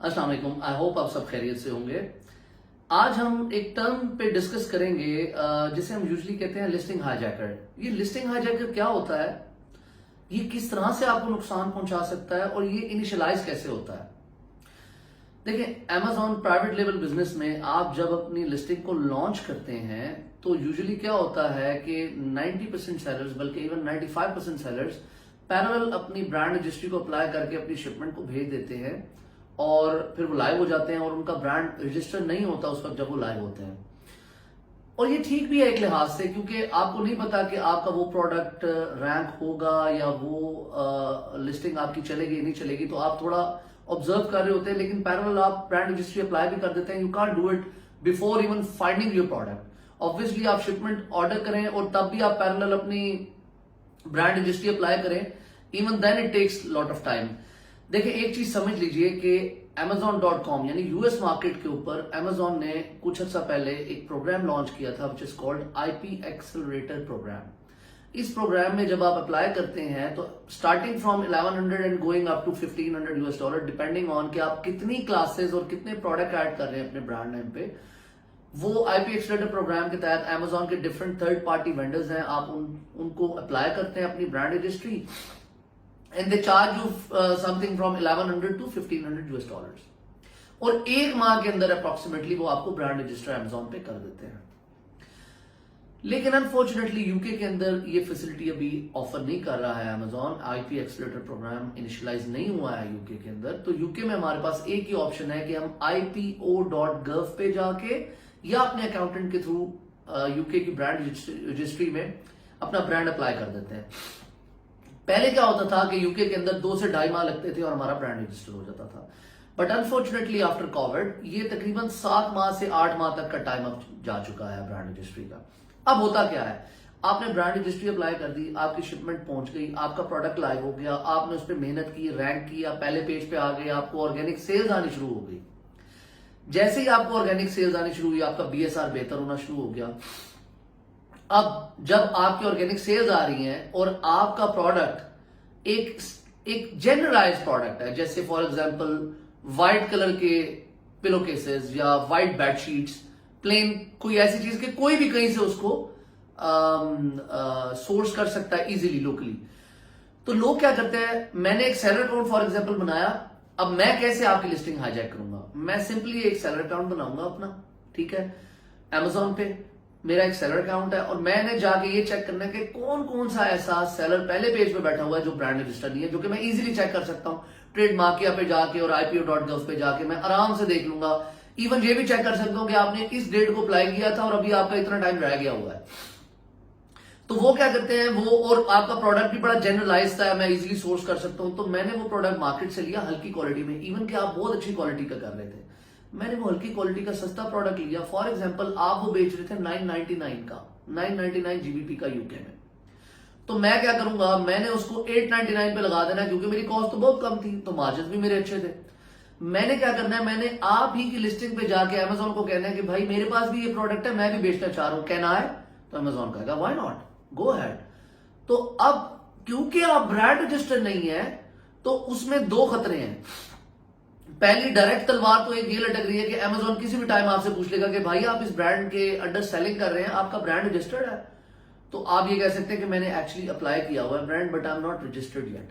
अस्सलाम वालेकुम। I hope आप सब खैरियत से होंगे। आज हम एक टर्म पे डिस्कस करेंगे जिसे हम यूजुअली कहते हैं लिस्टिंग हाईजैकर। ये लिस्टिंग हाईजैकर क्या होता है, ये किस तरह से आपको नुकसान पहुंचा सकता है और ये इनिशियलाइज कैसे होता है। देखिए, Amazon प्राइवेट लेवल बिजनेस में आप जब अपनी लिस्टिंग को लॉन्च करते हैं तो यूजुअली क्या होता है कि 90% सेलर्स, बल्कि इवन 95% सेलर्स पैरेलल अपनी ब्रांड रजिस्ट्री को अप्लाई करके अपनी शिपमेंट को भेज देते हैं और फिर वो लाइव हो जाते हैं और उनका ब्रांड रजिस्टर नहीं होता उस वक्त जब वो लाइव होते हैं। और ये ठीक भी है एक लिहाज से, क्योंकि आपको नहीं पता कि आपका वो प्रोडक्ट रैंक होगा या वो लिस्टिंग आपकी चलेगी नहीं चलेगी, तो आप थोड़ा ऑब्जर्व कर रहे होते हैं, लेकिन पैरेलल आप ब्रांड रजिस्ट्री अप्लाई भी कर देते हैं। You can't do it before even finding your product. Obviously आप शिपमेंट ऑर्डर करें और तब भी आप पैरेलल अपनी ब्रांड रजिस्ट्री अप्लाई करें, even then it takes lot of time. देखिए, एक चीज समझ लीजिए कि Amazon.com यानी यूएस मार्केट के ऊपर Amazon ने कुछ अर्सा पहले एक प्रोग्राम लॉन्च किया था which is called IP accelerator program. इस प्रोग्राम में जब आप अप्लाई करते हैं तो starting from 1100 and going up to $1500 depending on कि आप कितनी क्लासेस और कितने प्रोडक्ट ऐड कर रहे हैं अपने ब्रांड नेम पे, वो IP एक्सेलरेटर प्रोग्राम के तहत Amazon के डिफरेंट थर्ड पार्टी वेंडर्स हैं, आप उनको अप्लाई करते हैं अपनी brand registry and they charge you something from 1100 to $1500 और एक माह के अंदर अप्रोक्सीमेटली वो आपको ब्रांड रजिस्टर Amazon पे कर देते हैं। लेकिन अनफॉर्चुनेटली यूके के अंदर ये फैसिलिटी अभी ऑफर नहीं कर रहा है Amazon। IP accelerator program initialize नहीं हुआ है यूके के अंदर। तो यूके में हमारे पास एक ही ऑप्शन है कि हम ipo.gov पे जाके या अपने अकाउंटेंट के थ्रू यूके की ब्रांड रजिस्ट्री में अपना ब्रांड अप्लाई कर देते हैं। पहले क्या होता था कि यूके के अंदर 2 से 2.5 माह लगते थे और हमारा ब्रांड रजिस्टर हो जाता था, बट अनफॉर्चुनेटली आफ्टर कोविड ये तकरीबन 7 माह से 8 माह तक का टाइम अब जा चुका है ब्रांड रजिस्ट्री का। अब होता क्या है, आपने ब्रांड रजिस्ट्री अप्लाई कर दी, आपकी शिपमेंट पहुंच गई, आपका प्रोडक्ट लाइव हो गया, आपने उस पर मेहनत की, रैंक किया, पहले पेज पे आ गए, आपको ऑर्गेनिक सेल्स आनी शुरू हो गई। जैसे ही आपको ऑर्गेनिक सेल्स आनी शुरू हुई, आपका BSR बेहतर होना शुरू हो गया। अब जब आपकी ऑर्गेनिक सेल्स आ रही हैं और आपका प्रोडक्ट एक जनरलाइज प्रोडक्ट है, जैसे फॉर एग्जांपल व्हाइट कलर के पिलो केसेस या व्हाइट बेडशीट्स, प्लेन कोई ऐसी चीज के कोई भी कहीं से उसको सोर्स कर सकता है इजीली लोकली, तो लोग क्या करते हैं, मैंने एक सेलर अकाउंट फॉर एग्जांपल बनाया, अब मैं कैसे आपकी लिस्टिंग हाईजैक करूंगा, मैं सिंपली एक सेलर अकाउंट बनाऊंगा अपना, ठीक है, Amazon पे मेरा एक सेलर अकाउंट है और मैंने जाके ये चेक करना है कि कौन कौन सा ऐसा सेलर पहले पेज पे बैठा हुआ है जो ब्रांड रजिस्टर नहीं है, जो कि मैं इजीली चेक कर सकता हूँ। ट्रेड मार्किया पे जाके और ipo.gov पे जाके मैं आराम से देख लूंगा। इवन ये भी चेक कर सकता हूँ कि आपने इस डेट को अप्लाई किया था और अभी आपका इतना टाइम रह गया हुआ है। तो वो क्या करते हैं, वो और आपका प्रोडक्ट भी बड़ा जनरलाइज था, मैं इजीली सोर्स कर सकता हूँ। तो मैंने वो प्रोडक्ट मार्केट से लिया हल्की क्वालिटी में, इवन कि आप बहुत अच्छी क्वालिटी का कर रहे थे, मैंने वो हल्की क्वालिटी का सस्ता प्रोडक्ट लिया। फॉर एग्जांपल आप वो बेच रहे थे 999 का, 999 GBP का यूके में, तो मैं क्या करूंगा, मैंने उसको 899 पे लगा देना, क्योंकि मेरी कॉस्ट तो बहुत कम थी तो मार्जिन भी मेरे अच्छे थे। मैंने क्या करना है, मैंने आप ही की लिस्टिंग पे जाके Amazon को कहना है कि भाई मेरे पास भी ये प्रोडक्ट है, मैं भी बेचना चाह रहा हूं, कैन आई? तो Amazon कहेगा व्हाई नॉट, गो अहेड। तो अब क्योंकि आप ब्रांड रजिस्टर नहीं है तो उसमें 2 खतरे हैं। पहली डायरेक्ट तलवार तो एक ये लटक रही है कि Amazon किसी भी टाइम आपसे पूछ लेगा कि भाई आप इस ब्रांड के अंडर सेलिंग कर रहे हैं, आपका ब्रांड रजिस्टर्ड है? तो आप ये कह सकते हैं कि मैंने एक्चुअली अप्लाई किया हुआ है brand but I am not registered yet.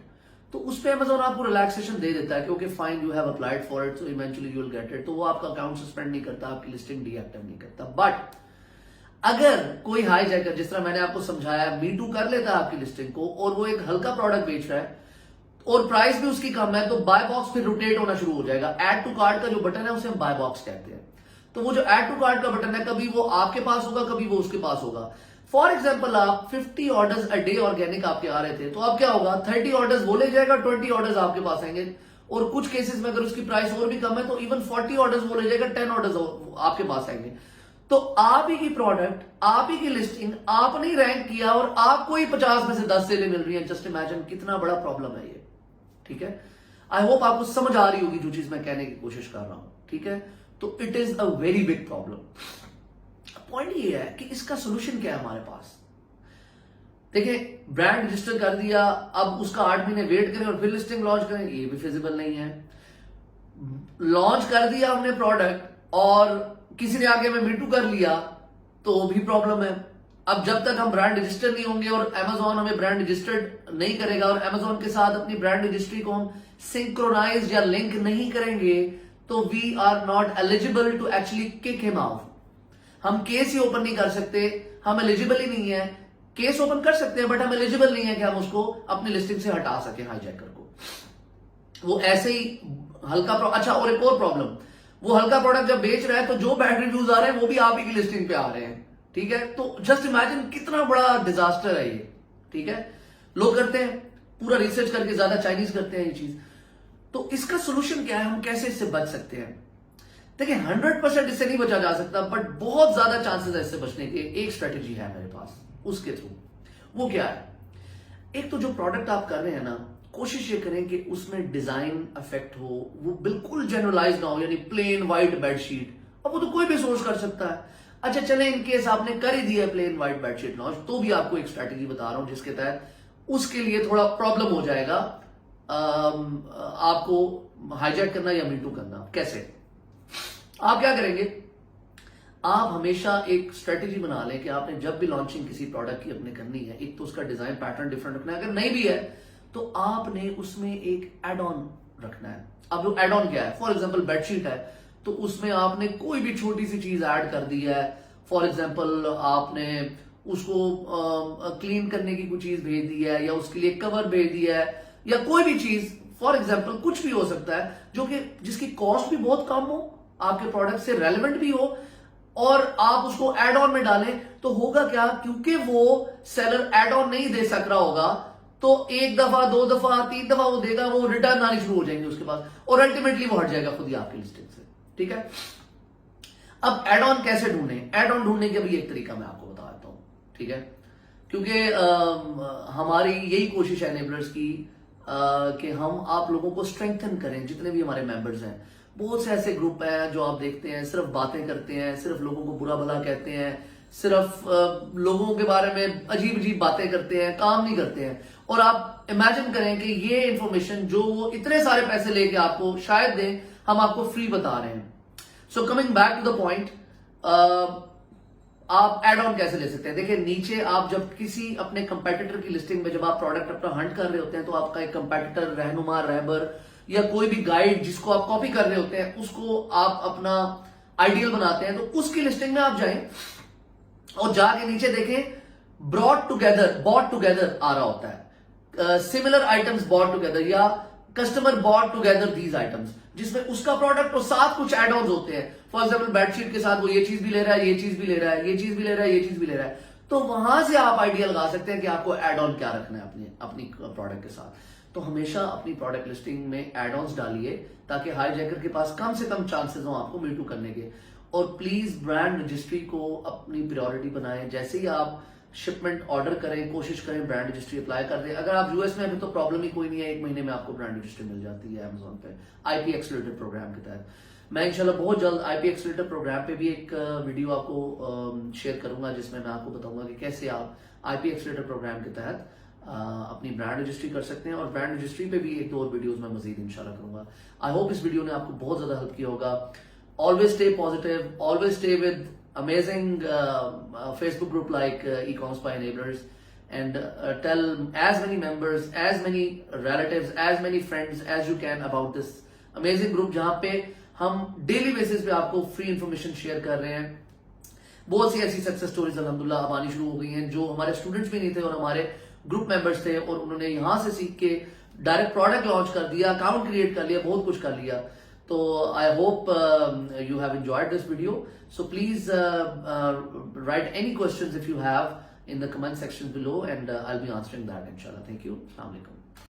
तो उस पे Amazon आपको रिलैक्सेशन दे देता है कि okay fine, you have applied for it, so eventually you will get it. तो वो आपका अकाउंट सस्पेंड नहीं करता, आपकी लिस्टिंग डीएक्टिव नहीं करता। बट अगर कोई हाईजैकर, जिस तरह मैंने आपको समझाया, मी टू कर लेता है आपकी लिस्टिंग को और वो एक हल्का प्रोडक्ट बेच रहा है और प्राइस भी उसकी कम है, तो बाय बॉक्स फिर रोटेट होना शुरू हो जाएगा। ऐड टू कार्ट का जो बटन है उसे हम बाय बॉक्स कहते हैं। तो वो जो ऐड टू कार्ट का बटन है, कभी वो आपके पास होगा, कभी वो उसके पास होगा। फॉर एग्जांपल आप 50 ऑर्डर्स अ डे ऑर्गेनिक आपके आ रहे थे, तो अब क्या होगा, 30 ऑर्डर्स वो ले जाएगा, 20 ऑर्डर्स आपके पास आएंगे, और कुछ केसेस में अगर उसकी प्राइस और भी कम है तो इवन 40 ऑर्डर्स वो ले जाएगा, 10 ऑर्डर्स आपके पास आएंगे। तो आप ही की प्रोडक्ट, आप ही की लिस्टिंग आपने ही रैंक किया और आपको ही 50 में से 10 सेलें मिल रही है। जस्ट इमेजिन कितना बड़ा प्रॉब्लम है ये, ठीक है। आई होप आपको समझ आ रही होगी जो चीज मैं कहने की कोशिश कर रहा हूं, ठीक है। तो it is a very big problem. Point ये है कि इसका सोल्यूशन क्या है हमारे पास। देखिए, ब्रांड रजिस्टर कर दिया, अब उसका 8 महीने वेट करें और फिर लिस्टिंग लॉन्च करें, ये भी फिजिबल नहीं है। लॉन्च कर दिया हमने प्रोडक्ट और किसी ने आगे में मीटू कर लिया तो भी प्रॉब्लम है। अब जब तक हम ब्रांड रजिस्टर नहीं होंगे और Amazon हमें ब्रांड रजिस्टर्ड नहीं करेगा और Amazon के साथ अपनी ब्रांड रजिस्ट्री को हम सिंक्रोनाइज या लिंक नहीं करेंगे तो we are not eligible to actually kick him out. हम केस ही ओपन नहीं कर सकते, हम एलिजिबल ही नहीं है। केस ओपन कर सकते हैं बट हम एलिजिबल नहीं है कि हम उसको अपनी लिस्टिंग से हटा सके हाईजैकर को। वो ऐसे ही हल्का अच्छा, और एक और प्रॉब्लम, वो हल्का प्रोडक्ट जब बेच रहा है तो जो बैड रिव्यूज आ रहे हैं वो भी आप ही की लिस्टिंग पे आ रहे हैं, ठीक है। तो जस्ट इमेजिन कितना बड़ा डिजास्टर है ये, ठीक है। लोग करते हैं पूरा रिसर्च करके, ज्यादा चाइनीज करते हैं ये चीज। तो इसका सोल्यूशन क्या है, हम कैसे इससे बच सकते हैं? देखिए 100% इससे नहीं बचा जा सकता बट बहुत ज्यादा चांसेस है इससे बचने के। एक स्ट्रेटेजी है मेरे पास, उसके थ्रू। वो क्या है? एक तो जो प्रोडक्ट आप कर रहे हैं ना, कोशिश ये करें कि उसमें डिजाइन इफेक्ट हो, वो बिल्कुल जनरलाइज ना हो, यानी प्लेन व्हाइट बेडशीट। अब वो तो कोई भी सोर्स कर सकता है। अच्छा चले इन केस आपने कर ही दिया प्लेन व्हाइट बेडशीट लॉन्च, तो भी आपको एक स्ट्रेटेजी बता रहा हूं जिसके तहत उसके लिए थोड़ा प्रॉब्लम हो जाएगा आपको हाईजैक करना या मीटू करना। कैसे? आप क्या करेंगे, आप हमेशा एक स्ट्रेटेजी बना लें कि आपने जब भी लॉन्चिंग किसी प्रोडक्ट की अपने करनी है, एक तो उसका डिजाइन पैटर्न डिफरेंट रखना है, अगर नहीं भी है तो आपने उसमें एक एड ऑन रखना है। अब वो एड ऑन क्या है? फॉर एग्जाम्पल बेडशीट है तो उसमें आपने कोई भी छोटी सी चीज ऐड कर दी है। फॉर एग्जाम्पल आपने उसको क्लीन करने की कोई चीज भेज दी है या उसके लिए कवर भेज दिया है या कोई भी चीज, फॉर एग्जाम्पल कुछ भी हो सकता है जो कि जिसकी कॉस्ट भी बहुत कम हो, आपके प्रोडक्ट से रेलेवेंट भी हो और आप उसको एड ऑन में डालें। तो होगा क्या, क्योंकि वो सेलर एड ऑन नहीं दे सक रहा होगा तो एक दफा, दो दफा, तीन दफा वो देगा, वो रिटर्न आने शुरू हो जाएंगे उसके पास और अल्टीमेटली वो हट जाएगा खुद ही आपकी लिस्टिंग से, ठीक है। अब एड ऑन कैसे ढूंढे? एड ऑन ढूंढने का भी एक तरीका मैं आपको बता देता हूं, ठीक है। क्योंकि हमारी यही कोशिश है एनेबलर्स की कि हम आप लोगों को स्ट्रेंथन करें, जितने भी हमारे मेंबर्स हैं। बहुत से ऐसे ग्रुप हैं जो आप देखते हैं सिर्फ बातें करते हैं, सिर्फ लोगों को बुरा भला कहते हैं, सिर्फ लोगों के बारे में अजीब अजीब बातें करते हैं, काम नहीं करते हैं। और आप इमेजिन करें कि ये इंफॉर्मेशन जो वो इतने सारे पैसे लेके आपको शायद दें, हम आपको फ्री बता रहे हैं। So coming back to the point, आप एड ऑन कैसे ले सकते हैं? देखिए नीचे आप जब किसी अपने कंपेटिटर की लिस्टिंग में जब आप प्रोडक्ट अपना हंट कर रहे होते हैं तो आपका एक कंपेटिटर, रहनुमा, रहबर या कोई भी गाइड जिसको आप कॉपी कर रहे होते हैं उसको आप अपना आइडियल बनाते हैं। तो उसकी लिस्टिंग में आप जाएं और जाके नीचे देखें ब्रॉट टुगेदर, बॉट टुगेदर आ रहा होता है, सिमिलर आइटम्स बॉट टुगेदर या customer bought together these items, जिसमें उसका प्रोडक्ट और साथ कुछ एड ऑन होते हैं। फॉर एग्जाम्पल बेडशीट के साथ वो ये चीज भी ले रहा है, ये चीज भी ले रहा है, ये चीज भी ले रहा है, ये चीज भी ले रहा है। तो वहां से आप आइडिया लगा सकते हैं कि आपको एड ऑन क्या रखना है अपनी प्रोडक्ट के साथ। तो हमेशा अपनी प्रोडक्ट लिस्टिंग में एड ऑन्स डालिए ताकि हाईजैकर के पास कम से कम चांसेस हो आपको मीटू करने के। और प्लीज ब्रांड रजिस्ट्री को अपनी प्रायोरिटी बनाएं। जैसे ही आप शिपमेंट ऑर्डर करें, कोशिश करें ब्रांड रजिस्ट्री अप्लाई कर दें। अगर आप यूएस में अभी तो प्रॉब्लम ही कोई नहीं है, 1 महीने में आपको ब्रांड रजिस्ट्री मिल जाती है अमेजोन पे आईपी एक्सेलरेटर प्रोग्राम के तहत। मैं इंशाल्लाह बहुत जल्द आईपी एक्सेलरेटर प्रोग्राम पे भी एक वीडियो आपको शेयर करूंगा जिसमें मैं आपको बताऊंगा कि कैसे आप आईपी एक्सेलरेटर प्रोग्राम के तहत अपनी ब्रांड रजिस्ट्री कर सकते हैं। और ब्रांड रजिस्ट्री पे भी 1-2 और वीडियोस मैं मजीद इंशाल्लाह करूंगा। आई होप इस वीडियो ने आपको बहुत ज्यादा हेल्प किया होगा। Always stay positive, always stay with amazing Facebook group like e-commerce by enablers, and tell as many members, as many relatives, as many friends as you can about this amazing group जहां पे हम daily basis पे आपको free information share कर रहे हैं। बहुत सी ऐसी सक्सेस स्टोरीज अल्हम्दुलिल्लाह अब आनी शुरू हो गई हैं जो हमारे स्टूडेंट्स भी नहीं थे और हमारे ग्रुप मेंबर्स थे और उन्होंने यहां से सीख के डायरेक्ट प्रोडक्ट लॉन्च कर दिया, अकाउंट क्रिएट कर लिया, बहुत कुछ कर लिया। So I hope you have enjoyed this video. So please write any questions if you have in the comment section below and I'll be answering that inshallah. Thank you. Assalamu alaikum.